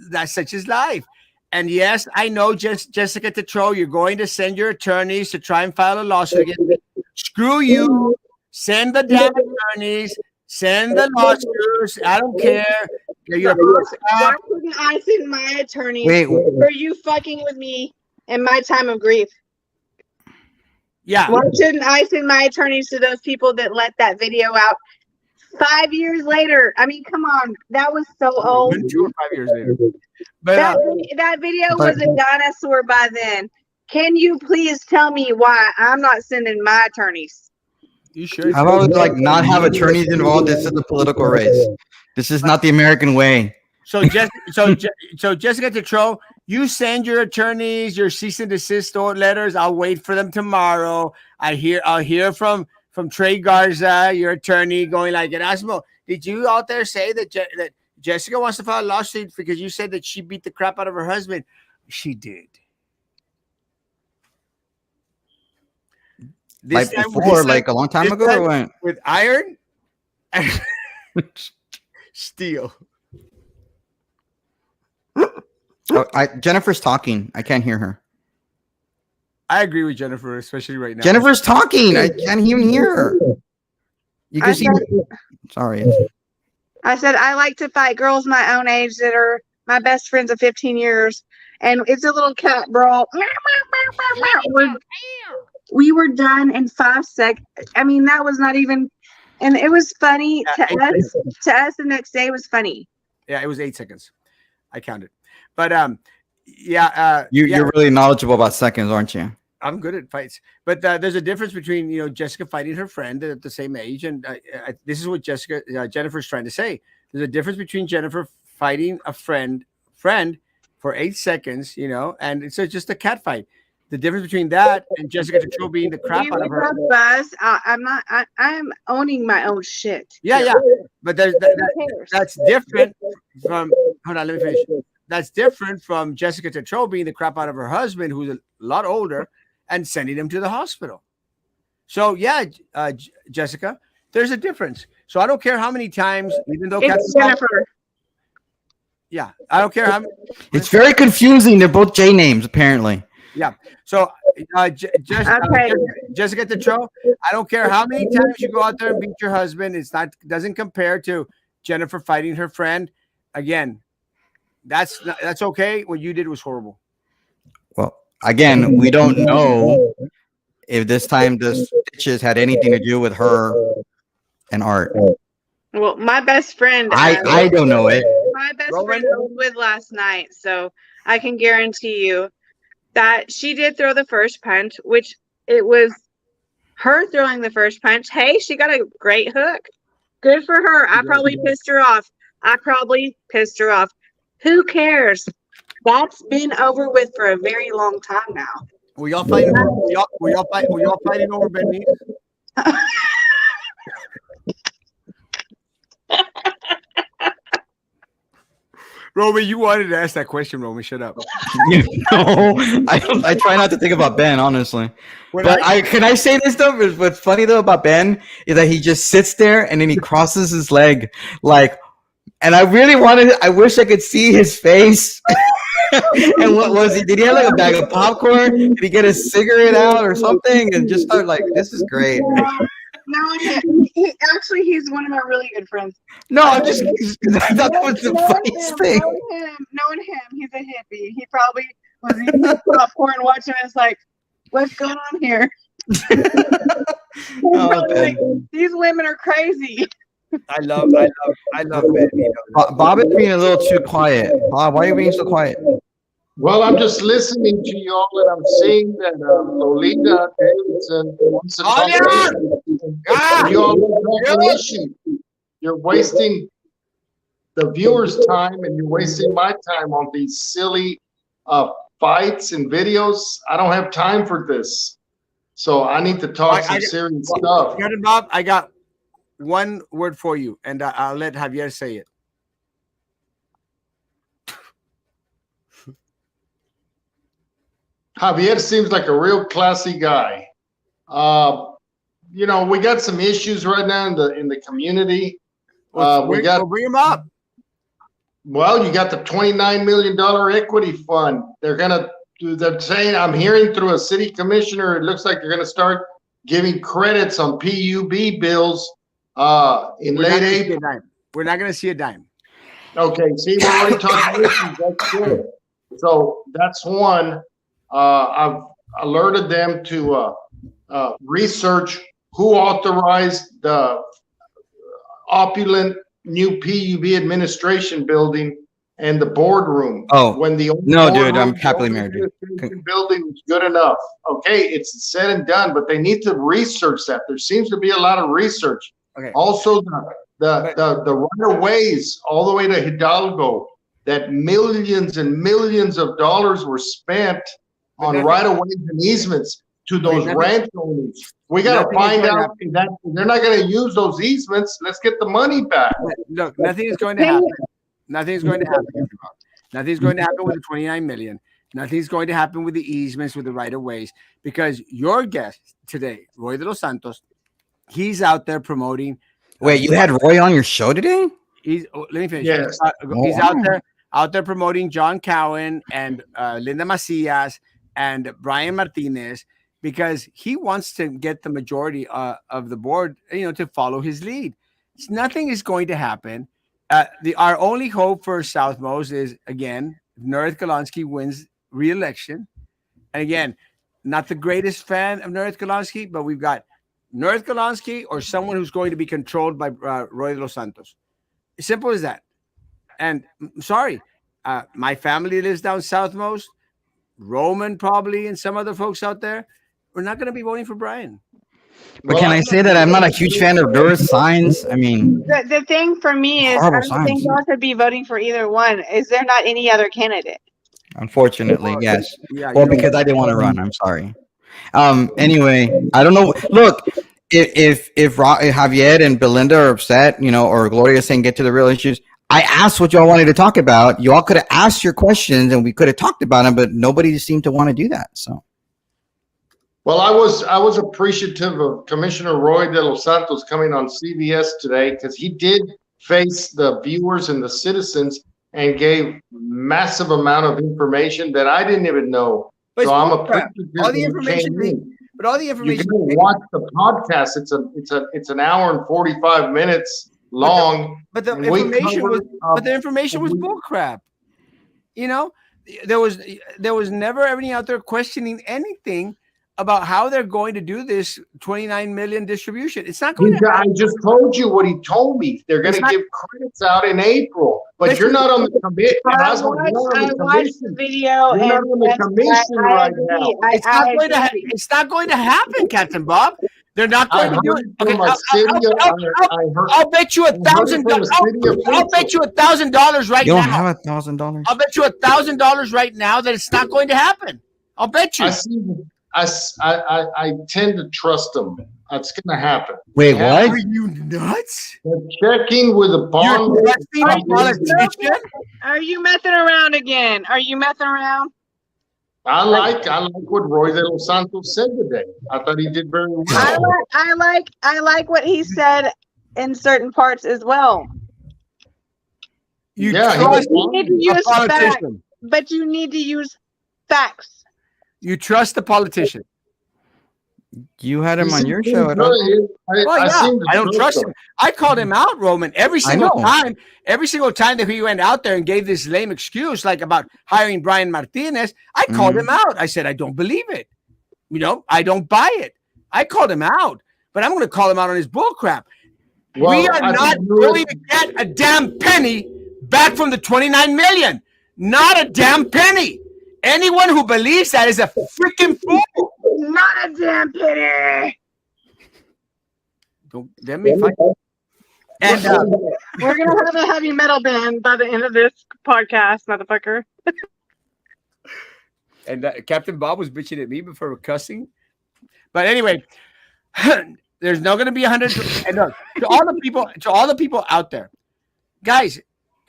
That's such is life. And yes, I know, Jessica Tetro, you're going to send your attorneys to try and file a lawsuit against me. Screw you. Send the damn attorneys. Send the lawsuits. I don't care. Why couldn't I send my attorneys for you fucking with me in my time of grief? Yeah. Why shouldn't I send my attorneys to those people that let that video out 5 years later? I mean, come on. That was so old. 2 or 5 years later. But, that video was a dinosaur by then. Can you please tell me why I'm not sending my attorneys? You should. How about not have attorneys involved? This is a political race. This is not the American way. So Jessica Tetro, you send your attorneys your cease and desist letters. I'll wait for them tomorrow. I'll hear from Trey Garza, your attorney, going like, "Erasmo, did you out there say that Jessica wants to file a lawsuit because you said that she beat the crap out of her husband. She did. Like before, like a long time ago, or what? With iron and steel. Oh, Jennifer's talking. I can't hear her. I agree with Jennifer, especially right now. Jennifer's talking. I can't even hear her. You can see. Sorry. I said I like to fight girls my own age that are my best friends of 15 years, and it's a little cat brawl. We were done in 5 seconds. I mean, that was not even, and it was funny to us. To us, the next day was funny. Yeah, it was 8 seconds. I counted, but yeah. You're really knowledgeable about seconds, aren't you? I'm good at fights, but there's a difference between Jessica fighting her friend at the same age, and this is what Jennifer's trying to say. There's a difference between Jennifer fighting a friend for 8 seconds, and it's just a cat fight. The difference between that and Jessica Tetreault beating the crap out of her. Buzz, I'm owning my own shit. Yeah. But that's different from. Hold on, let me finish. That's different from Jessica Tetreault beating the crap out of her husband, who's a lot older, and sending him to the hospital. So yeah, Jessica, there's a difference. So I don't care how many times, even though it's Jennifer. Yeah, I don't care how many. It's very confusing. They're both J names, apparently. Yeah. So Jessica Tetreault, I don't care how many times you go out there and beat your husband. Doesn't compare to Jennifer fighting her friend. Again, that's okay. What you did was horrible. Well, again, we don't know if this time the stitches had anything to do with her and Art. Well, my best friend. I don't know it. My best friend was with last night, so I can guarantee you that she did throw the first punch, which it was her throwing the first punch. Hey, she got a great hook. Good for her. I probably pissed her off. Who cares? That's been over with for a very long time now. Were y'all fighting? Were y'all fighting over Benny? Roman, you wanted to ask that question, Roman. Shut up. No, I try not to think about Ben, honestly. Can I say this though? What's funny though about Ben is that he just sits there and then he crosses his leg, and I really I wish I could see his face. And what was he? Did he have like a bag of popcorn? Did he get a cigarette out or something and just start this is great? No, he's one of my really good friends. No, I'm just. I thought that was the funniest thing. Knowing him, he's a hippie. He probably was eating popcorn, watching us what's going on here? These women are crazy. I love it. Bob is being a little too quiet. Bob, why are you being so quiet? Well, I'm just listening to you all, and I'm seeing that Lolita Davidson wants to talk to you all have an issue. You're wasting the viewers' time, and you're wasting my time on these silly fights and videos. I don't have time for this, so I need to talk some serious stuff. Bob, I got one word for you, and I'll let Javier say it. Javier seems like a real classy guy. We got some issues right now in the community. Bring him up. Well, you got the $29 million equity fund. They're saying, I'm hearing through a city commissioner, it looks like they're going to start giving credits on PUB bills in late April. We're not going to see a dime. Okay, see, we're already talking issues. That's good. So that's one. I've alerted them to research who authorized the opulent new PUB administration building and the boardroom. Oh, when the no, dude, I'm happily married. Building was good enough. Okay, it's said and done, but they need to research that. There seems to be a lot of research. Okay. Also, the right of ways all the way to Hidalgo, that millions and millions of dollars were spent on right of ways and easements to those ranch owners. We got to find out if they're not going to use those easements. Let's get the money back. Look, nothing is going to happen. Nothing's going to happen. Nothing's going to happen with the 29 million. Nothing's going to happen with the easements, with the right of ways, because your guest today, Roy de los Santos, he's out there promoting. Wait, you had Roy on your show today? Let me finish. Yes. He's out there promoting John Cowan and Linda Macias and Brian Martinez, because he wants to get the majority of the board, to follow his lead. Nothing is going to happen. Our only hope for Southmost is, again, Nerith Golonsky wins re-election. And again, not the greatest fan of Nerith Golonsky, but we've got Nerith Golonsky or someone who's going to be controlled by Roy de los Santos. Simple as that. And I'm sorry, my family lives down Southmost. Roman probably and some other folks out there. We're not going to be voting for Brian. But can I say that I'm not a huge fan of Doris signs? I mean, the thing for me is, I don't think y'all should be voting for either one. Is there not any other candidate? Unfortunately, yes. Yeah, well, because I didn't want to run. I'm sorry. Anyway, I don't know. Look, if Javier and Belinda are upset, or Gloria saying get to the real issues, I asked what y'all wanted to talk about. You all could have asked your questions and we could have talked about them, but nobody seemed to want to do that. So. Well, I was appreciative of Commissioner Roy de los Santos coming on CBS today, because he did face the viewers and the citizens and gave massive amount of information that I didn't even know. But so I'm appreciative. All the information. But all the information. You can watch the podcast. It's an hour and 45 minutes long. But the information was bullcrap. There was never any out there questioning anything about how they're going to do this 29 million distribution. It's not going to happen. I just told you what he told me. They're going to give credits out in April, but you're not on the committee. I watched the video. You're not on the commission right now. It's not going to happen, Captain Bob. They're not going to do it. Okay, I'll bet you $1,000. I'll bet you $1,000 right now. You don't have $1,000. I'll bet you $1,000 right now that it's not going to happen. I'll bet you. I tend to trust them. That's going to happen. Wait, what? Are you nuts? They're checking with a bond. You're trusting a politician? Are you messing around again? Are you messing around? I like what Roy de los Santos said today. I thought he did very well. I like what he said in certain parts as well. You need to use facts, but you need to use facts. You trust the politician. You had him on your show. I don't trust him. I called him out, Roman, every single time. Every single time that he went out there and gave this lame excuse, like about hiring Brian Martinez, I called him out. I said, I don't believe it. I don't buy it. I called him out, but I'm going to call him out on his bullcrap. Well, we are not going to get a damn penny back from the 29 million. Not a damn penny. Anyone who believes that is a freaking fool. Not a damn penny. Don't let me fight. And we're gonna have a heavy metal band by the end of this podcast, motherfucker. And Captain Bob was bitching at me before cussing. But anyway, there's not going to be 100. And look, to all the people out there, guys.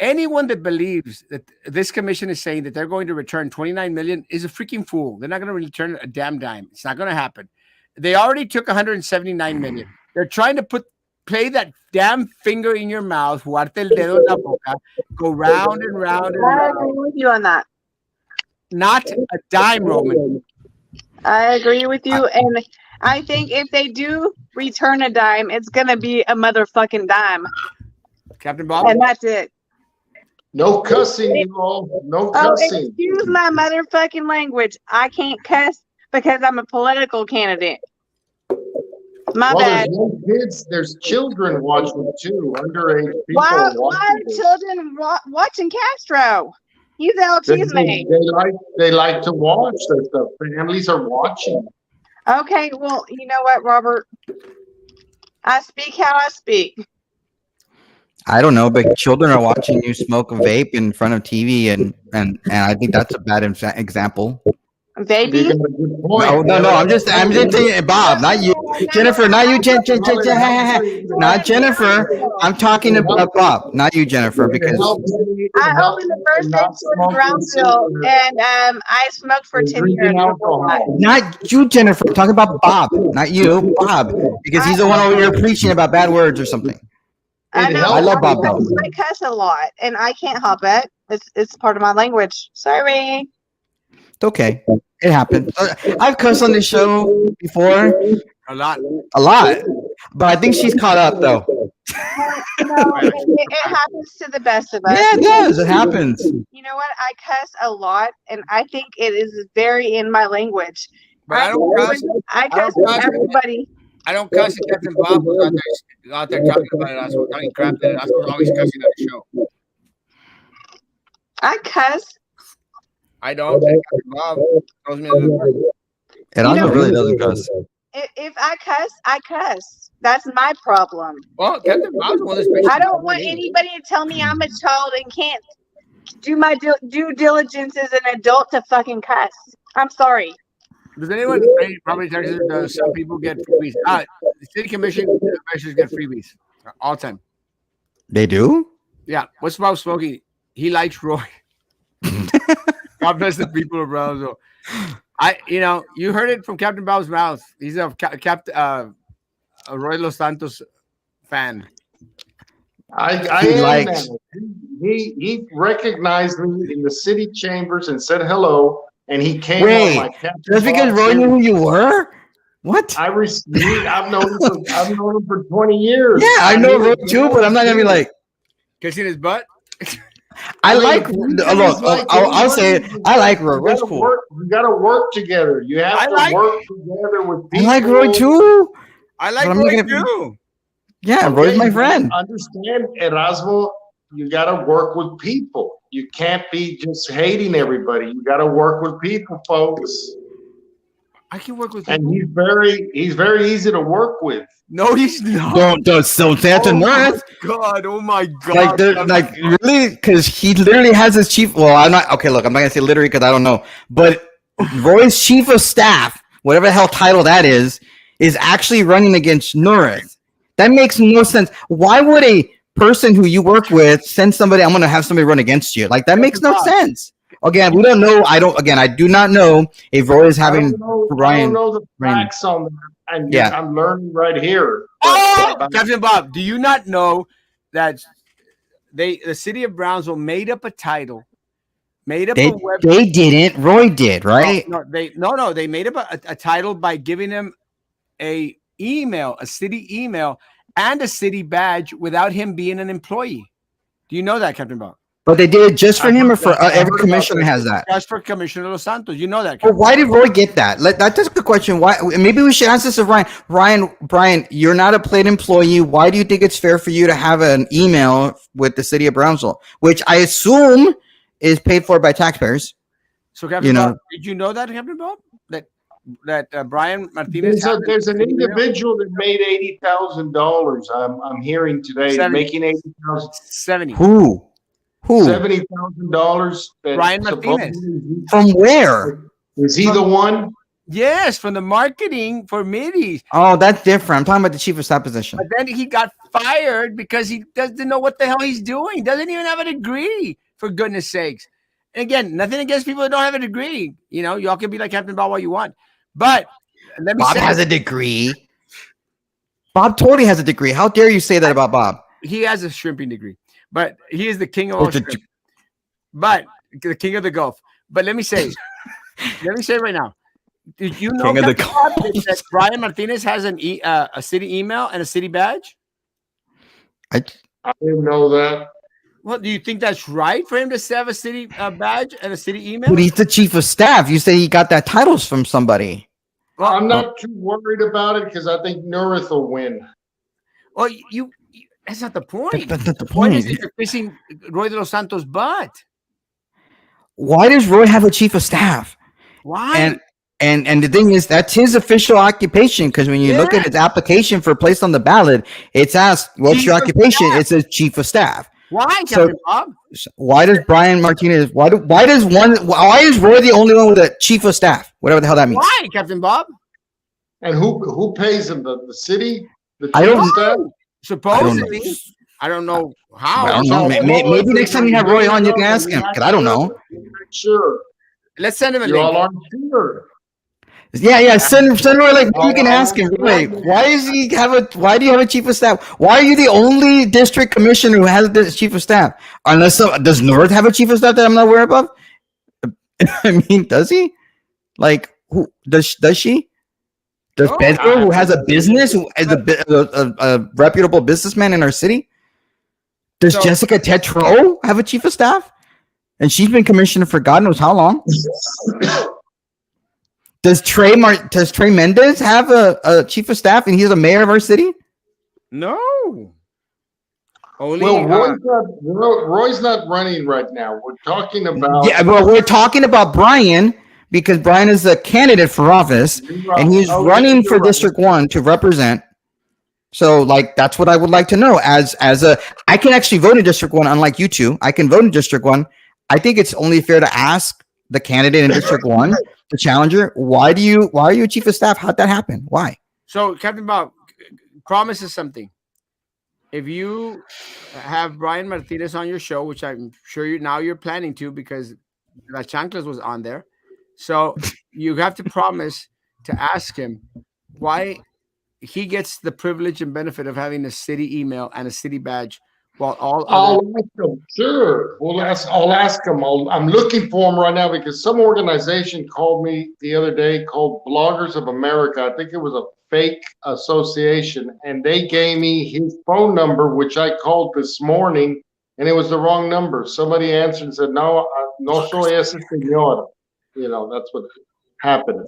Anyone that believes that this commission is saying that they're going to return 29 million is a freaking fool. They're not going to return a damn dime. It's not going to happen. They already took 179 million. They're trying to play that damn finger in your mouth, jugarte el dedo en la boca, go round and round and round. I agree with you on that. Not a dime, Roman. I agree with you, and I think if they do return a dime, it's going to be a motherfucking dime. Captain Bob? And that's it. No cussing, you all. No cussing. Excuse my motherfucking language. I can't cuss because I'm a political candidate. My bad. There's no kids. There's children watching too. Underage people. Why are children watching Castro? He's autistic. They like to watch. The families are watching. Okay, well, you know what, Robert? I speak how I speak. I don't know, but children are watching you smoke a vape in front of TV, and I think that's a bad example. Vaping? No. I'm just saying, Bob, not you. Jennifer, not you, not Jennifer. I'm talking about Bob, not you, Jennifer, because I opened the first aid store in Brownsville, and I smoked for 10 years. not you, Jennifer. I'm talking about Bob, not you, Bob, because he's the one over here preaching about bad words or something. I know. I love Bob though. I cuss a lot, and I can't help it. It's part of my language. Sorry. It's okay. It happened. I've cussed on this show before. A lot. But I think she's caught up though. No, it happens to the best of us. Yeah, it does. It happens. You know what? I cuss a lot, and I think it is very in my language. But I don't cuss. I cuss at everybody. I don't cuss at Captain Bob who's out there talking about it. I was talking crap that I was always cussing on the show. I cuss. I don't. Captain Bob throws me a little. Erasmo really doesn't cuss. If I cuss, I cuss. That's my problem. Well, Captain Bob's one of the I don't want anybody to tell me I'm a child and can't do my due diligence as an adult to fucking cuss. I'm sorry. Does anyone probably Texas? Some people get freebies. The city commission commissioners get freebies all the time. They do? Yeah. What's about Smokey? He likes Roy. God bless the people of Brownsville. You heard it from Captain Bob's mouth. He's a Roy Los Santos fan. He recognized me in the city chambers and said hello, and he came Wait, on my Captain just because Roy knew who you were? What? I've known him for 20 years. Yeah, I know Roy too, but I'm not gonna be like kissing his butt. I'll say it. I like Roy. Roy's cool. You gotta work together. You have to work together with people. I like Roy too. I like Roy too. Yeah, Roy's my friend. Understand, Erasmo, you gotta work with people. You can't be just hating everybody. You gotta work with people, folks. I can work with people. And he's very easy to work with. No, he's not. Don't say that to North. God, oh my God. Like really, because he literally has his chief. Well, I'm not okay. Look, I'm not gonna say literally because I don't know. But Roy's chief of staff, whatever the hell title that is actually running against North. That makes no sense. Why would a person who you work with send somebody? I'm gonna have somebody run against you. Like that makes no sense. Again, we don't know. I do not know if Roy is having Ryan. I don't know the facts on that. And yeah, I'm learning right here. Captain Bob, do you not know that the city of Brownsville made up a title, made up a website? They didn't. Roy did, right? No, they made up a title by giving him a city email, and a city badge without him being an employee. Do you know that, Captain Bob? But they did it just for him, or for every commissioner has that? Just for Commissioner Los Santos. You know that. But why did Roy get that? That's a good question. Why? Maybe we should ask this of Ryan. Brian, you're not a paid employee. Why do you think it's fair for you to have an email with the city of Brownsville, which I assume is paid for by taxpayers? So, Captain Bob, did you know that, Captain Bob? That Brian Martinez. There's an individual that made $80,000. I'm hearing today 70. Making $80,000. 70. Who? $70,000. Brian Martinez. From where? Is he the one? Yes, from the marketing for middies. Oh, that's different. I'm talking about the chief of staff position. But then he got fired because he doesn't know what the hell he's doing. Doesn't even have a degree, for goodness sakes. And again, nothing against people that don't have a degree. Y'all can be like Captain Bob all you want. But let me Bob has a degree. Bob totally has a degree. How dare you say that about Bob? He has a shrimping degree, but he is the king of all shrimp. But the king of the Gulf. But let me say right now, did you know that Brian Martinez has a city email and a city badge? I didn't know that. Well, do you think that's right for him to have a city badge and a city email? But he's the chief of staff. You say he got that titles from somebody. Well, I'm not too worried about it because I think North will win. Well, that's not the point. That's not the point. point Is that you're kissing Roy de los Santos' butt. Why does Roy have a chief of staff? Why? And the thing is, that's his official occupation. Because when you look at his application for place on the ballot, it's asked, "What's your occupation?" It says chief of staff. Why, Captain Bob? Why does Brian Martinez? Why is Roy the only one with a chief of staff? Whatever the hell that means. Why, Captain Bob? And who pays them? The city? The I chief don't of staff? Supposedly, I don't know how. I don't So know. Maybe next time you have Roy on, you can ask him. Because I don't know. Make sure Let's send him a you link. all aren't sure. Yeah. Send Roy like you can ask him. Roy, why do you have a chief of staff? Why are you the only district commissioner who has the chief of staff? Unless does North have a chief of staff that I'm not aware of? I mean, does he? Like, who does she? Does Pedro, who has a business, who is a reputable businessman in our city? Does Jessica Tetro have a chief of staff? And she's been commissioner for God knows how long. Does Trey Mendez have a chief of staff and he's the mayor of our city? No. Only, well, Roy's not running right now. We're talking about we're talking about Brian because Brian is a candidate for office and he's running for District 1 to represent. So, like, that's what I would like to know. I can actually vote in District 1, unlike you two. I can vote in District 1. I think it's only fair to ask the candidate in District 1, the challenger, why are you chief of staff? How'd that happen? Why? So, Captain Bob promises something. If you have Brian Martinez on your show, which I'm sure you're planning to because La Chanclas was on there. So you have to promise to ask him why he gets the privilege and benefit of having a city email and a city badge while I'll ask him. Sure. I'll ask him. I'm looking for him right now because some organization called me the other day called Bloggers of America. I think it was a fake association, and they gave me his phone number, which I called this morning, and it was the wrong number. Somebody answered and said, no soy ese señor. You know, that's what happened.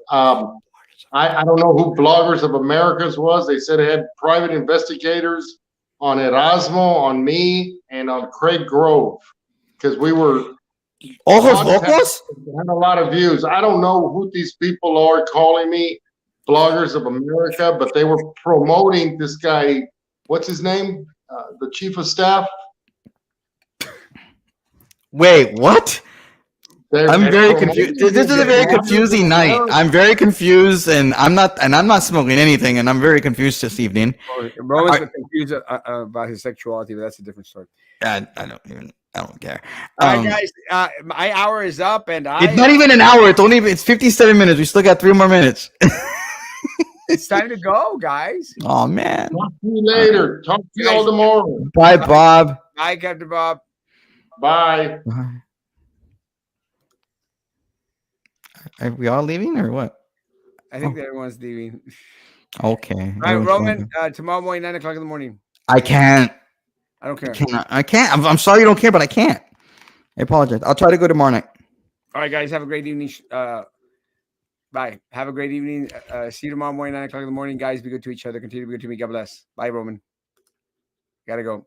I don't know who Bloggers of America's was. They said it had private investigators on Erasmo, on me, and on Craig Grove, because we were Ojos Locos? had a lot of views. I don't know who these people are calling me Bloggers of America, but they were promoting this guy. What's his name? The chief of staff. Wait, what? I'm very confused. This is a very confusing night. I'm very confused, and I'm not smoking anything, and I'm very confused this evening. Roman's confused about his sexuality, but that's a different story. I don't care. All right, guys, my hour is up, and it's not even an hour. It's 57 minutes. We still got 3 more minutes. It's time to go, guys. Oh man. Talk to you later. Talk to you all tomorrow. Bye, Bob. Bye, Captain Bob. Bye. Are we all leaving or what? I think everyone's leaving. Okay. All right, Roman. Tomorrow morning, 9 o'clock in the morning. I can't. I don't care. I can't. I'm sorry you don't care, but I can't. I apologize. I'll try to go tomorrow night. All right, guys. Have a great evening. Bye. Have a great evening. See you tomorrow morning, 9 o'clock in the morning. Guys, be good to each other. Continue to be good to me. God bless. Bye, Roman. Gotta go.